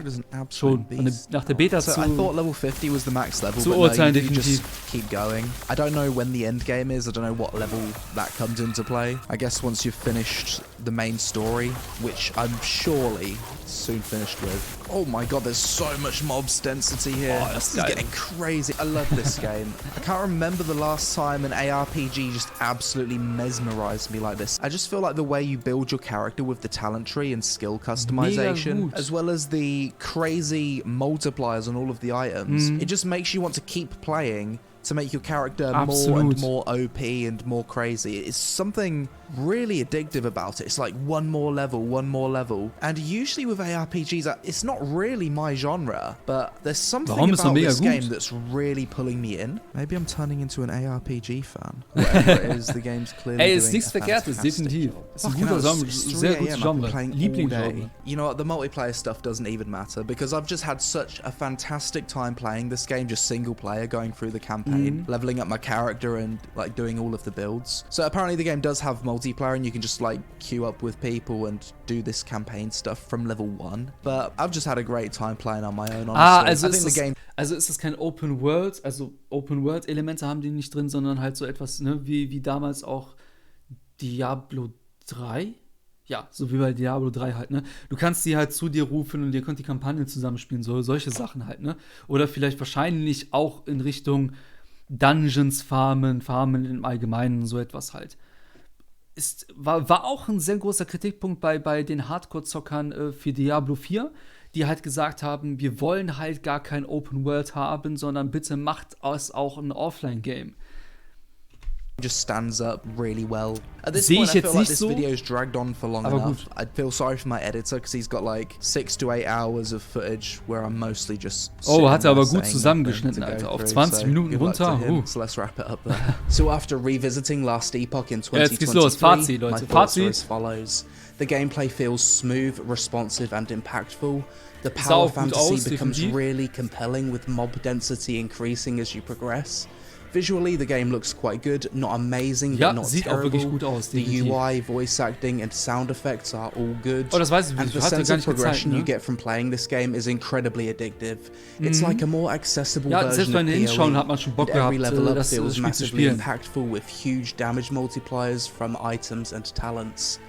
[SPEAKER 1] schon. Nach der Beta
[SPEAKER 5] so I thought level 50 was the max level,
[SPEAKER 1] zu
[SPEAKER 5] but
[SPEAKER 1] urteilen,
[SPEAKER 5] no, you
[SPEAKER 1] definitiv.
[SPEAKER 5] just keep going. I don't know when the end game is. I don't know what level that comes into play. I guess once you've finished the main story, which I'm surely soon finished with. Oh my god, there's so much mobs density here.
[SPEAKER 1] Oh, that's
[SPEAKER 5] this is
[SPEAKER 1] geil.
[SPEAKER 5] getting crazy. I love this game. I can't remember the last time an ARPG just absolutely mesmerized me like this. I just feel like the way you build your character with the talent tree and skill customization,
[SPEAKER 1] gut.
[SPEAKER 5] as well as the crazy multipliers on all of the items, it just makes you want to keep playing to make your character more and
[SPEAKER 1] Absolut.
[SPEAKER 5] more OP and more crazy. It's something really addictive about it. It's like one more level. And usually with ARPGs, it's not really my genre, but there's something
[SPEAKER 1] Warum ist er
[SPEAKER 5] about
[SPEAKER 1] mega
[SPEAKER 5] this
[SPEAKER 1] gut?
[SPEAKER 5] game that's really pulling me in. Maybe I'm turning into an ARPG fan. Whatever it is, the game's clearly
[SPEAKER 1] Ey, ist
[SPEAKER 5] doing
[SPEAKER 1] nichts
[SPEAKER 5] a
[SPEAKER 1] Verkehrtes,
[SPEAKER 5] fantastic
[SPEAKER 1] definitiv.
[SPEAKER 5] job.
[SPEAKER 1] Ist ein
[SPEAKER 5] Fucking
[SPEAKER 1] guter
[SPEAKER 5] hell,
[SPEAKER 1] Genre,
[SPEAKER 5] it's 3
[SPEAKER 1] sehr gutes
[SPEAKER 5] a.m. I've been
[SPEAKER 1] Genre.
[SPEAKER 5] playing all
[SPEAKER 1] Lieblingsgenre.
[SPEAKER 5] day. You know what, the multiplayer stuff doesn't even matter because I've just had such a fantastic time playing this game, just single player, going through the campaign, leveling up my character and like doing all of the builds. So apparently the game does have multiplayer and you can just like queue up with people and do this campaign stuff from level 1. But I've just had a great time playing on my own, honestly.
[SPEAKER 1] Also
[SPEAKER 5] I think the game
[SPEAKER 1] ist das kein Open World, also Open World Elemente haben die nicht drin, sondern halt so etwas, ne, wie damals auch Diablo 3? Ja, so wie bei Diablo 3 halt, ne? Du kannst die halt zu dir rufen und ihr könnt die Kampagne zusammenspielen, solche Sachen halt, ne? Oder vielleicht wahrscheinlich auch in Richtung Dungeons farmen im Allgemeinen, so etwas halt. War auch ein sehr großer Kritikpunkt bei den Hardcore-Zockern für Diablo 4, die halt gesagt haben, wir wollen halt gar kein Open World haben, sondern bitte macht es auch ein Offline-Game.
[SPEAKER 5] just stands up really well. At this
[SPEAKER 1] Sehe
[SPEAKER 5] point,
[SPEAKER 1] ich
[SPEAKER 5] I
[SPEAKER 1] jetzt
[SPEAKER 5] feel like
[SPEAKER 1] nicht
[SPEAKER 5] this
[SPEAKER 1] so,
[SPEAKER 5] video's dragged on for long
[SPEAKER 1] aber
[SPEAKER 5] enough.
[SPEAKER 1] gut.
[SPEAKER 5] I feel sorry for my editor because he's got like 6 to 8 hours of footage where I'm mostly just
[SPEAKER 1] Oh, hat er aber
[SPEAKER 5] sitting
[SPEAKER 1] gut
[SPEAKER 5] there
[SPEAKER 1] zusammengeschnitten,
[SPEAKER 5] saying
[SPEAKER 1] Alter. Auf
[SPEAKER 5] nothing to
[SPEAKER 1] 20
[SPEAKER 5] go
[SPEAKER 1] Minuten
[SPEAKER 5] through. Good luck
[SPEAKER 1] runter.
[SPEAKER 5] to him. So let's wrap it up there. So after revisiting Last Epoch in
[SPEAKER 1] Ja, jetzt geht's los.
[SPEAKER 5] 2023,
[SPEAKER 1] Fazit, Leute.
[SPEAKER 5] my thoughts are
[SPEAKER 1] Fazit.
[SPEAKER 5] as follows. The gameplay feels smooth, responsive and impactful. The
[SPEAKER 1] Sah
[SPEAKER 5] power
[SPEAKER 1] auch gut
[SPEAKER 5] fantasy
[SPEAKER 1] aus,
[SPEAKER 5] becomes
[SPEAKER 1] definitiv.
[SPEAKER 5] really compelling with mob density increasing as you progress. Visually, the game looks quite good, not amazing,
[SPEAKER 1] Ja,
[SPEAKER 5] but not
[SPEAKER 1] sieht auch
[SPEAKER 5] terrible.
[SPEAKER 1] wirklich gut aus,
[SPEAKER 5] The
[SPEAKER 1] definitiv.
[SPEAKER 5] UI, voice acting and sound effects are all good.
[SPEAKER 1] Oh, das weiß ich,
[SPEAKER 5] And
[SPEAKER 1] ich
[SPEAKER 5] the
[SPEAKER 1] hatte
[SPEAKER 5] sense
[SPEAKER 1] gar
[SPEAKER 5] of
[SPEAKER 1] nicht gezeigt,
[SPEAKER 5] progression
[SPEAKER 1] ne?
[SPEAKER 5] you get from playing this game is incredibly addictive. It's like a more accessible
[SPEAKER 1] Ja,
[SPEAKER 5] version
[SPEAKER 1] selbst
[SPEAKER 5] of
[SPEAKER 1] beim
[SPEAKER 5] PoE.
[SPEAKER 1] Hinschauen hat man schon Bock
[SPEAKER 5] And every
[SPEAKER 1] gehabt,
[SPEAKER 5] level up
[SPEAKER 1] das
[SPEAKER 5] feels
[SPEAKER 1] Spiel zu
[SPEAKER 5] massively
[SPEAKER 1] spielen.
[SPEAKER 5] impactful with huge damage multipliers from items and talents.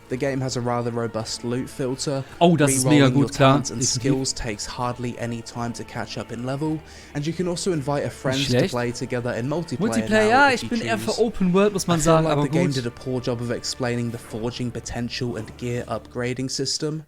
[SPEAKER 5] The game has a rather robust loot filter.
[SPEAKER 1] Oh, das ist mega
[SPEAKER 5] Rerolling your
[SPEAKER 1] gut, klar.
[SPEAKER 5] talents and
[SPEAKER 1] Definitiv.
[SPEAKER 5] skills takes hardly any time to catch up in level, and you can also invite a friend to
[SPEAKER 1] schlecht.
[SPEAKER 5] play together in multiplayer.
[SPEAKER 1] Multiplayer,
[SPEAKER 5] now
[SPEAKER 1] ja,
[SPEAKER 5] if
[SPEAKER 1] ich
[SPEAKER 5] you
[SPEAKER 1] bin eher für
[SPEAKER 5] choose.
[SPEAKER 1] Open World, muss man
[SPEAKER 5] I feel
[SPEAKER 1] sagen,
[SPEAKER 5] like
[SPEAKER 1] aber
[SPEAKER 5] the game
[SPEAKER 1] gut.
[SPEAKER 5] did a poor job of explaining the forging potential and gear upgrading system.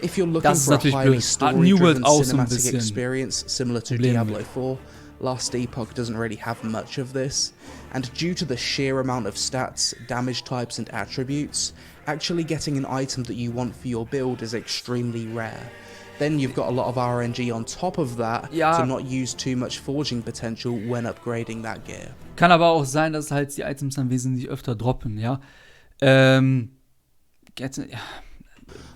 [SPEAKER 5] If you're looking
[SPEAKER 1] Das ist
[SPEAKER 5] for a
[SPEAKER 1] natürlich
[SPEAKER 5] highly
[SPEAKER 1] blöd. Hat New World
[SPEAKER 5] story-driven
[SPEAKER 1] auch so ein
[SPEAKER 5] cinematic
[SPEAKER 1] bisschen
[SPEAKER 5] experience similar to
[SPEAKER 1] Probleme
[SPEAKER 5] Diablo
[SPEAKER 1] mit.
[SPEAKER 5] 4, Last Epoch doesn't really have much of this, and due to the sheer amount of stats, damage types and attributes, actually getting an item that you want for your build is extremely rare. Then you've got a lot of RNG on top of that
[SPEAKER 1] Ja.
[SPEAKER 5] to not use too much forging potential when upgrading that gear.
[SPEAKER 1] Kann aber auch sein, dass halt die Items dann wesentlich öfter droppen, ja. Ja.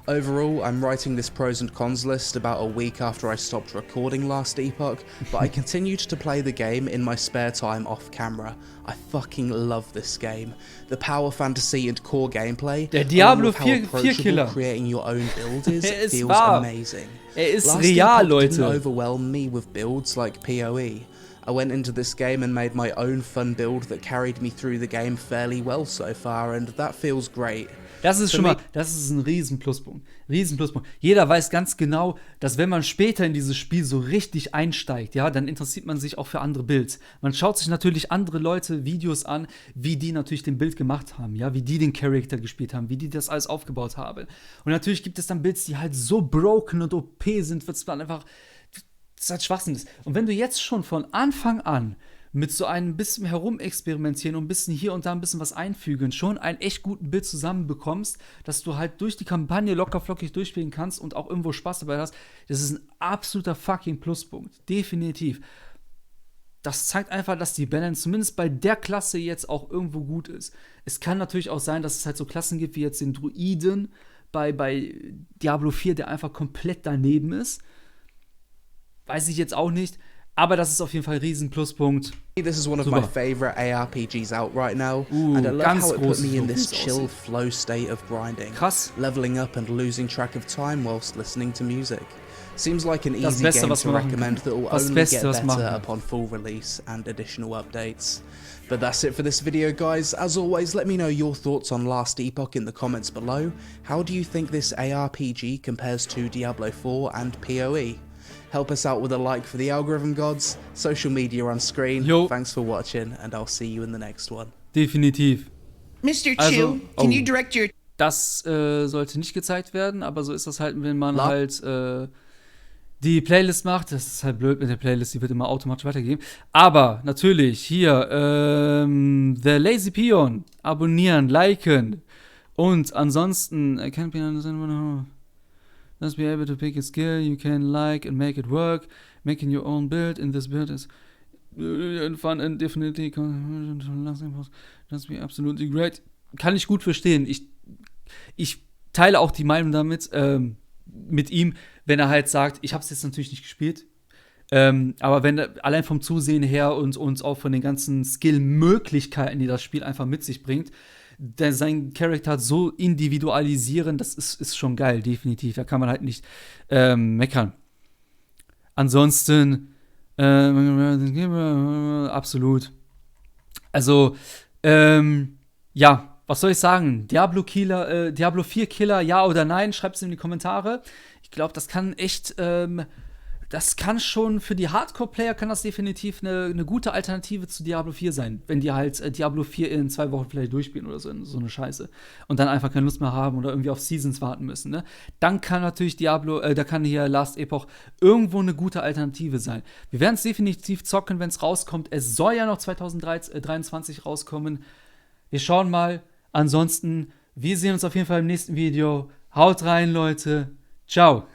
[SPEAKER 5] Overall, I'm writing this pros and cons list about a week after I stopped recording Last Epoch, but I continued to play the game in my spare time off camera. I fucking love this game. The power fantasy and core gameplay,
[SPEAKER 1] Der Diablo
[SPEAKER 5] along with how
[SPEAKER 1] 4
[SPEAKER 5] approachable
[SPEAKER 1] Killer.
[SPEAKER 5] creating your own build is,
[SPEAKER 1] Er ist
[SPEAKER 5] feels
[SPEAKER 1] wahr.
[SPEAKER 5] amazing.
[SPEAKER 1] Er ist
[SPEAKER 5] Last
[SPEAKER 1] real,
[SPEAKER 5] Epoch didn't
[SPEAKER 1] Leute.
[SPEAKER 5] overwhelm me with builds like PoE. I went into this game and made my own fun build that carried me through the game fairly well so far, and that feels great.
[SPEAKER 1] Das ist
[SPEAKER 5] Für
[SPEAKER 1] schon mal,
[SPEAKER 5] mich-
[SPEAKER 1] das ist ein Riesenpluspunkt. Riesenpluspunkt. Jeder weiß ganz genau, dass wenn man später in dieses Spiel so richtig einsteigt, ja, dann interessiert man sich auch für andere Builds. Man schaut sich natürlich andere Leute Videos an, wie die natürlich den Build gemacht haben, ja, wie die den Charakter gespielt haben, wie die das alles aufgebaut haben. Und natürlich gibt es dann Builds, die halt so broken und OP sind, wird es dann einfach, das ist halt Schwachsinn ist. Und wenn du jetzt schon von Anfang an mit so ein bisschen herumexperimentieren und ein bisschen hier und da ein bisschen was einfügen, schon ein echt guten Bild zusammenbekommst, dass du halt durch die Kampagne locker flockig durchspielen kannst und auch irgendwo Spaß dabei hast, das ist ein absoluter fucking Pluspunkt. Definitiv. Das zeigt einfach, dass die Balance zumindest bei der Klasse jetzt auch irgendwo gut ist. Es kann natürlich auch sein, dass es halt so Klassen gibt wie jetzt den Druiden bei Diablo 4, der einfach komplett daneben ist. Weiß ich jetzt auch nicht. Aber das ist auf jeden Fall ein riesen Pluspunkt.
[SPEAKER 5] This is one of
[SPEAKER 1] Super.
[SPEAKER 5] my favorite ARPGs out right now, and I love
[SPEAKER 1] ganz
[SPEAKER 5] how it put me in
[SPEAKER 1] großes
[SPEAKER 5] this chill flow state of grinding,
[SPEAKER 1] Krass.
[SPEAKER 5] leveling up and losing track of time whilst listening to music. Seems like an
[SPEAKER 1] Das
[SPEAKER 5] easy
[SPEAKER 1] Beste,
[SPEAKER 5] game
[SPEAKER 1] was
[SPEAKER 5] to
[SPEAKER 1] man machen
[SPEAKER 5] recommend
[SPEAKER 1] kann.
[SPEAKER 5] that will
[SPEAKER 1] Das
[SPEAKER 5] only
[SPEAKER 1] Beste,
[SPEAKER 5] get
[SPEAKER 1] was man
[SPEAKER 5] better
[SPEAKER 1] machen kann.
[SPEAKER 5] upon full release and additional updates. But that's it for this video, guys. As always, let me know your thoughts on Last Epoch in the comments below. How do you think this ARPG compares to Diablo 4 and PoE? Help us out with a like for the algorithm gods, social media on screen.
[SPEAKER 1] Jo.
[SPEAKER 5] Thanks for watching, and I'll see you in the next one.
[SPEAKER 1] Definitiv.
[SPEAKER 6] Mr.
[SPEAKER 1] Also,
[SPEAKER 6] Chu, can you direct your
[SPEAKER 1] Das sollte nicht gezeigt werden, aber so ist das halt, wenn man
[SPEAKER 5] La-
[SPEAKER 1] halt die Playlist macht. Das ist halt blöd mit der Playlist, die wird immer automatisch weitergegeben. Aber natürlich hier The Lazy Peon abonnieren, liken und ansonsten can't be just be able to pick a skill you can like and make it work. Making your own build in this build is fun and definitely just be absolutely great. Kann ich gut verstehen. Ich teile auch die Meinung damit mit ihm, wenn er halt sagt, ich habe es jetzt natürlich nicht gespielt, aber wenn allein vom Zusehen her und auch von den ganzen Skill-Möglichkeiten, die das Spiel einfach mit sich bringt, sein Charakter so individualisieren, das ist schon geil, definitiv. Da kann man halt nicht meckern. Ansonsten absolut. Also, ja, was soll ich sagen? Diablo 4 Killer, ja oder nein? Schreibt es in die Kommentare. Ich glaube, das kann echt, das kann schon für die Hardcore-Player kann das definitiv eine gute Alternative zu Diablo 4 sein, wenn die halt Diablo 4 in 2 Wochen vielleicht durchspielen oder so eine Scheiße und dann einfach keine Lust mehr haben oder irgendwie auf Seasons warten müssen, ne? Dann kann natürlich da kann hier Last Epoch irgendwo eine gute Alternative sein. Wir werden es definitiv zocken, wenn es rauskommt. Es soll ja noch 2023 rauskommen. Wir schauen mal. Ansonsten, wir sehen uns auf jeden Fall im nächsten Video. Haut rein, Leute. Ciao.